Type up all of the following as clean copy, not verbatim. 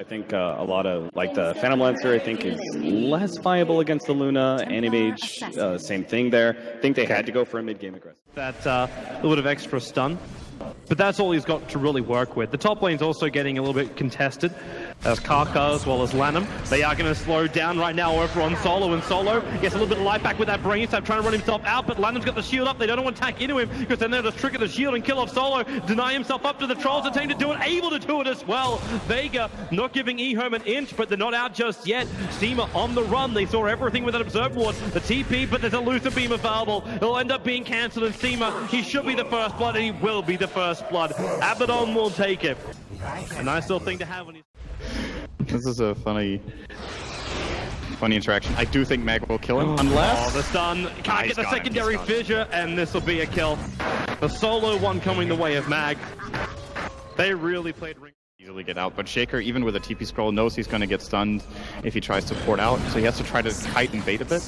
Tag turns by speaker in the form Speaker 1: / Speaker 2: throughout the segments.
Speaker 1: think a lot of, like, the Phantom Lancer, I think, is less viable against the Luna. Animage, same thing there. I think they had to go for a mid-game aggressive.
Speaker 2: That little bit of extra stun. But that's all he's got to really work with. The top lane's also getting a little bit contested. As Kaka as well as Lanm. They are going to slow down right now over on Solo, and Solo gets a little bit of life back with that brain stab, trying to run himself out, but Lanm's got the shield up. They don't want to attack into him because then they'll just trigger the shield and kill off Solo, deny himself up to the Trolls, attempt to do it, able to do it as well. Vega not giving EHOME an inch, but they're not out just yet. Steamer on the run. They saw everything with that Observe Ward. The TP, but there's a Lucid Beam available. It'll end up being cancelled, and Steamer, he should be the first blood, and he will be the first blood. Abaddon will take it. A nice little thing to have when he's...
Speaker 3: This is a funny interaction. I do think Mag will kill him, unless...
Speaker 2: Oh, the stun. Can't get the secondary fissure, and this will be a kill. The Solo one coming the way of Mag. They really played ring.
Speaker 3: Easily get out, but Shaker, even with a TP scroll, knows he's going to get stunned if he tries to port out, so he has to try to kite and bait a bit.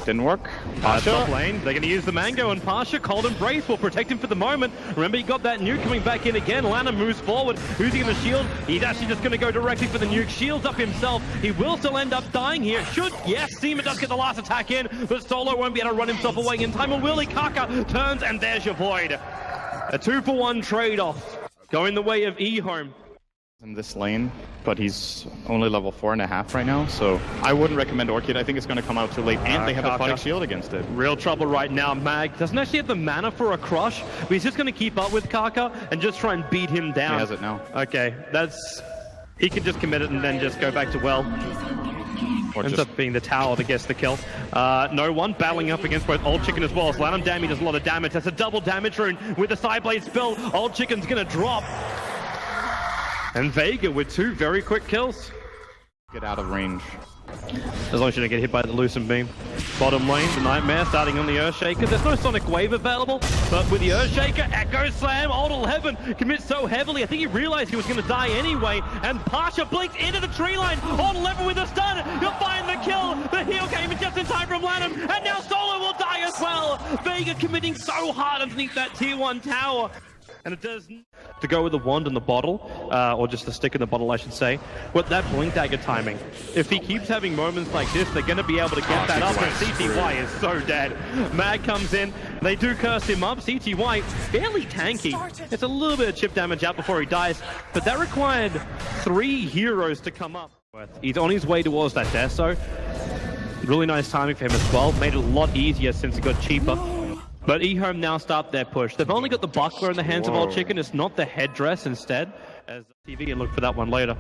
Speaker 3: Didn't work. Pasha.
Speaker 2: Top lane, they're going to use the Mango, and Pasha, Cold Embrace will protect him for the moment. Remember, he got that nuke coming back in again. Lanm moves forward, using the shield. He's actually just going to go directly for the nuke. Shields up himself. He will still end up dying here. Yes, Steamer does get the last attack in, but Solo won't be able to run himself away in time. And Willie Kaka turns, and there's your Void. A 2-for-1 trade-off, going the way of EHOME.
Speaker 3: In this lane, but he's only level 4.5 right now, so I wouldn't recommend Orchid. I think it's going to come out too late, and they have a Photic Shield against it.
Speaker 2: Real trouble right now. Mag doesn't actually have the mana for a crush, but he's just going to keep up with Kaka and just try and beat him down.
Speaker 3: He has it now.
Speaker 2: Okay, he can just commit it and then just go back to well. Or ends up being the tower that gets the kill. No one battling up against both oldchicken as well as Lanm. Damage does a lot of damage. That's a double damage rune with the side blade spill. Oldchicken's going to drop. And Vega with 2 very quick kills.
Speaker 3: Get out of range.
Speaker 2: As long as you don't get hit by the Lucid Beam. Bottom lane, the Nightmare starting on the Earthshaker. There's no Sonic Wave available, but with the Earthshaker, Echo Slam, Old 11 commits so heavily. I think he realized he was going to die anyway, and Pasha blinks into the tree line. Old 11 with a stun. He'll find the kill. The heal came in just in time from Lanm, and now Solo will die as well. Vega committing so hard underneath that tier 1 tower. And it does to go with the wand and the bottle, or just the stick in the bottle, I should say, with that blink dagger timing. If he keeps having moments like this, they're going to be able to get that up, and CTY is so dead. Mag comes in, they do curse him up. CTY, fairly tanky. It's a little bit of chip damage out before he dies, but that required 3 heroes to come up. He's on his way towards that death, so really nice timing for him as well. Made it a lot easier since it got cheaper. But EHOME now start their push. They've only got the buckler in the hands of oldchicken. It's not the headdress instead. As TV, and look for that one later.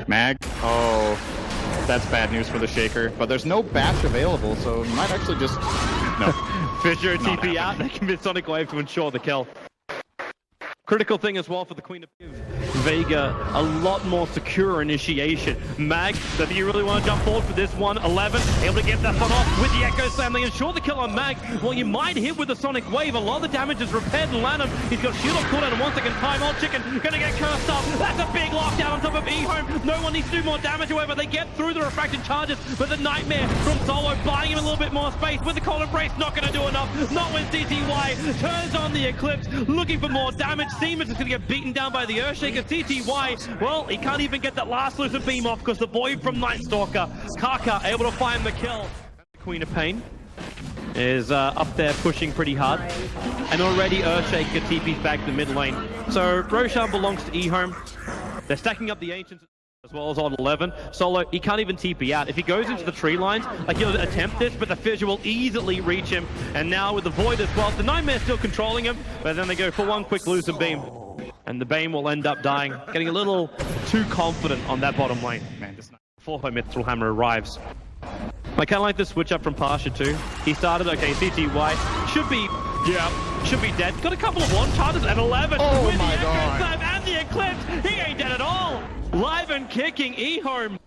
Speaker 3: Mag. Oh, that's bad news for the Shaker. But there's no bash available, so he might actually just... No.
Speaker 2: Fissure TP out. They commit Sonic Wave to ensure the kill. Critical thing as well for the Queen to give Vega a lot more secure initiation. Mag, does he really want to jump forward for this one? 11, able to get that one off with the Echo Slam. They ensure the kill on Mag. Well, you might hit with the Sonic Wave. A lot of the damage is repaired, and Lanm, he's got shield off cooldown in 1 second time. Oldchicken gonna get cursed up. That's a big lockdown on top of EHOME. No one needs to do more damage, however. They get through the refracted charges, but the Nightmare from Solo buying him a little bit more space. With the Cold Embrace, not gonna do enough. Not when CTY turns on the Eclipse, looking for more damage. Siemens is gonna get beaten down by the Earthshaker. CTY, well, he can't even get that last Lucid Beam off because the Void from Night Stalker. Kaka able to find the kill. Queen of Pain is up there pushing pretty hard. And already Earthshaker TP's back to the mid lane. So Roshan belongs to EHOME. They're stacking up the Ancients as well as on 11. Solo, he can't even TP out. If he goes into the tree lines, like he'll attempt this, but the Fissure will easily reach him. And now with the Void as well, the Nightmare's still controlling him, but then they go for one quick Lucid Beam. And the Bane will end up dying, getting a little too confident on that bottom lane. Man, this before her Mithril Hammer arrives. I kind of like the switch up from Pasha too. He started, okay, CTY should be dead. Got a couple of one charges at 11 with the Echo Slam and the Eclipse. He ain't dead at all. Live and kicking EHOME.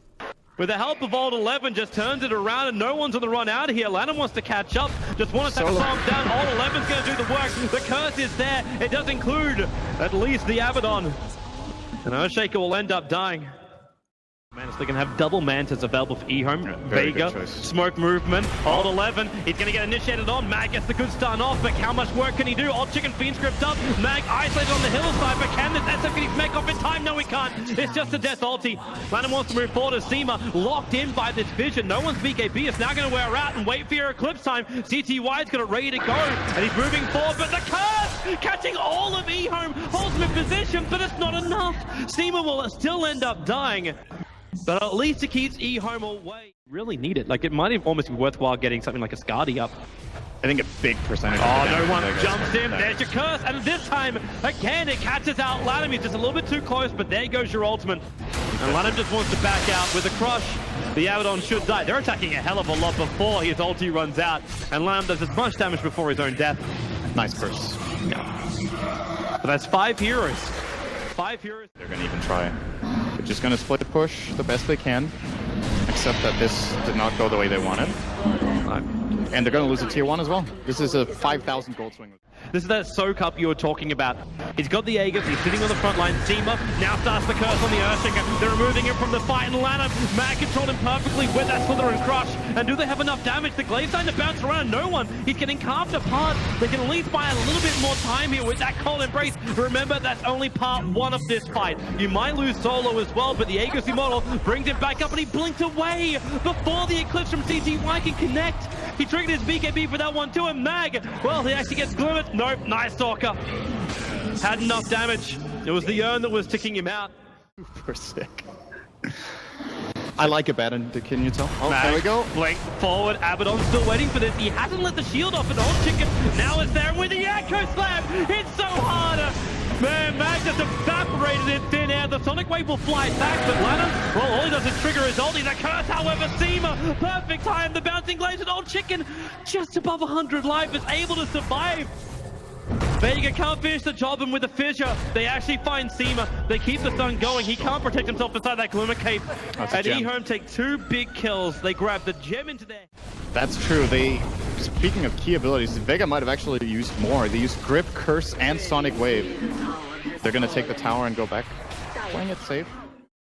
Speaker 2: With the help of Old 11, just turns it around and no one's on the run out of here. Lanm wants to catch up, just wants to calm down. Old 11's going to do the work. The curse is there. It does include at least the Abaddon. And Earthshaker will end up dying. Man, So they can have double mantas available for EHOME.
Speaker 3: Yeah, very
Speaker 2: Vega,
Speaker 3: good choice.
Speaker 2: smoke movement, hold 11. He's going to get initiated on. Mag gets the good start off, but how much work can he do? oldchicken Fiend script up. Mag isolated on the hillside, but can this SF get his mech off in time? No, he can't. It's just a death ulti. Lanm wants to move forward as Seema locked in by this vision. No one's BKB. It's now going to wear out and wait for your eclipse time. CTY's got it ready to go, and he's moving forward, but the curse catching all of EHOME holds him in position, but it's not enough. Seema will still end up dying, but at least it keeps EHOME away. Really need it. Like, it might have almost be worthwhile getting something like a Skadi up.
Speaker 3: I think a big percentage.
Speaker 2: Oh, no one jumps in. There's your curse, and this time, again, it catches out Lanm. He's just a little bit too close, but there goes your ultimate. And Lanm just wants to back out with a crush. The Abaddon should die. They're attacking a hell of a lot before his ulti runs out, and Lanm does as much damage before his own death.
Speaker 3: Nice curse.
Speaker 2: Yeah. But that's 5 heroes. 5 heroes.
Speaker 3: They're going to even try. They're just going to split the push the best they can, except that this did not go the way they wanted. And they're going to lose a tier 1 as well. This is a 5,000 gold swing.
Speaker 2: This is that soak up you were talking about. He's got the Aegis, he's sitting on the front line. Seema now starts the curse on the Earthshaker. They're removing him from the fight, and Lanm, Mag controlled him perfectly with that Slither and Crush. And do they have enough damage? The Glaive's starting to bounce around. No one. He's getting carved apart. They can at least buy a little bit more time here with that cold embrace. Remember, that's only part 1 of this fight. You might lose solo as well, but the Aegis model brings him back up, and he blinked away before the Eclipse from CTY can connect. He triggered his BKB for that one too, and Mag, well, he actually gets glimmered. Nope, nice stalker. Had enough damage. It was the urn that was ticking him out.
Speaker 3: Super sick. I like Abaddon, can you tell? Oh,
Speaker 2: Mag,
Speaker 3: there we go.
Speaker 2: Blink forward, Abaddon still waiting for this. He hasn't let the shield off at oldchicken. Now it's there with the Echo Slam. It's so hard. Man, Mag just evaporated in thin air. The Sonic Wave will fly back, but Lanm, well, all he does is trigger his ulti. The curse, however, Seema, perfect time. The bouncing glaives at oldchicken, just above 100 life, is able to survive. Vega can't finish the job, and with the fissure, they actually find Seema. They keep the stun going. He can't protect himself inside that Glimmer Cape. And EHOME take 2 big kills. They grab the gem into there.
Speaker 3: That's true. Speaking of key abilities, Vega might have actually used more. They used Grip, Curse, and Sonic Wave. They're going to take the tower and go back, playing it safe.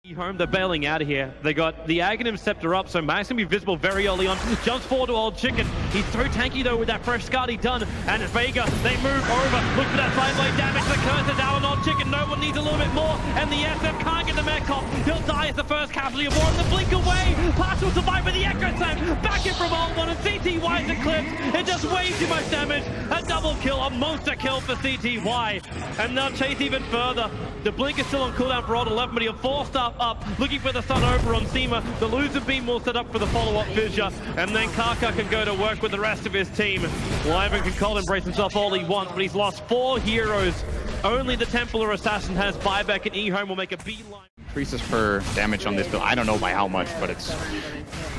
Speaker 2: EHOME, they're bailing out of here. They got the Aghanim Scepter up, so Mag's gonna be visible very early on. Jumps forward to oldchicken. He's so tanky though with that fresh Skadi done. And Vega, they move over. Look for that side blade damage. The curse is out on oldchicken. No one needs a little bit more. And the SF can't get the mech off. He'll die as the first casualty of war. And the blink away. Partial survive with the Echo Slam. Back in from Alt 1, and CTY's eclipse. It does way too much damage. A double kill, a monster kill for CTY. And now chase even further. The blink is still on cooldown for Alt 11, but he'll force up, looking for the sun over on Seema. The loser beam will set up for the follow-up fissure, and then Kaka can go to work with the rest of his team. Wyvern can cold embrace himself all he wants, but he's lost 4 heroes. Only the Templar Assassin has buyback, and EHOME will make a beeline.
Speaker 3: Increases per damage on this build. I don't know by how much, but it's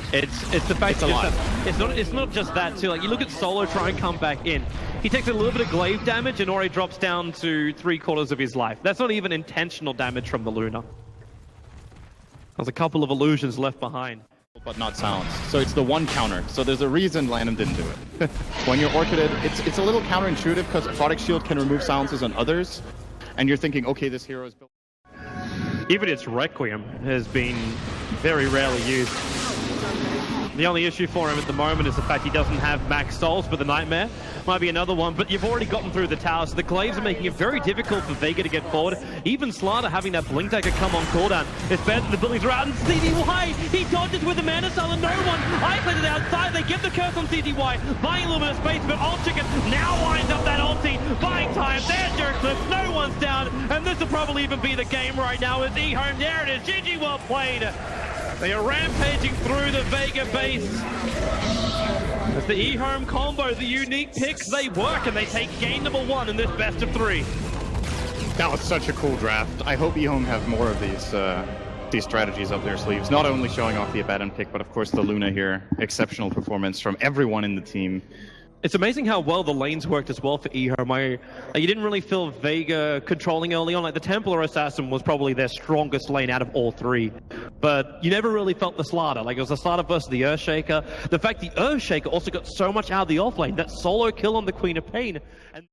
Speaker 2: the fact
Speaker 3: it's a lot.
Speaker 2: It's not just that too. Like, you look at Solo try and come back in. He takes a little bit of glaive damage and already drops down to 3/4 of his life. That's not even intentional damage from the Luna. There's a couple of illusions left behind.
Speaker 3: But not sounds. So it's the one counter. So there's a reason Lanm didn't do it. When you're Orchided, it's a little counterintuitive because Product Shield can remove silences on others, and you're thinking, okay, this hero is built.
Speaker 2: Even its Requiem has been very rarely used. The only issue for him at the moment is the fact he doesn't have max souls for the Nightmare. Might be another one, but you've already gotten through the tower, so the Glaives are making it very difficult for Vega to get forward. Even Slaughter having that Blink Dagger come on cooldown. It's better than the buildings are out, and CTY, he dodges with the Mana Cell and no one. Isolated outside, they give the curse on CTY, buying a little bit of space, but oldchicken now winds up that ulti, buying time. There's your Eclipse, no one's down, and this will probably even be the game right now as EHOME, there it is, GG, well played. They are rampaging through the Vega base. As the EHOME combo, the unique picks, they work, and they take game number 1 in this best of 3.
Speaker 3: That was such a cool draft. I hope EHOME have more of these strategies up their sleeves. Not only showing off the Abaddon pick, but of course the Luna here. Exceptional performance from everyone in the team.
Speaker 2: It's amazing how well the lanes worked as well for EHOME. You didn't really feel Vega controlling early on. Like, the Templar Assassin was probably their strongest lane out of all 3. But you never really felt the Slaughter. Like, it was the Slaughter versus the Earthshaker. The fact the Earthshaker also got so much out of the off lane. That solo kill on the Queen of Pain. And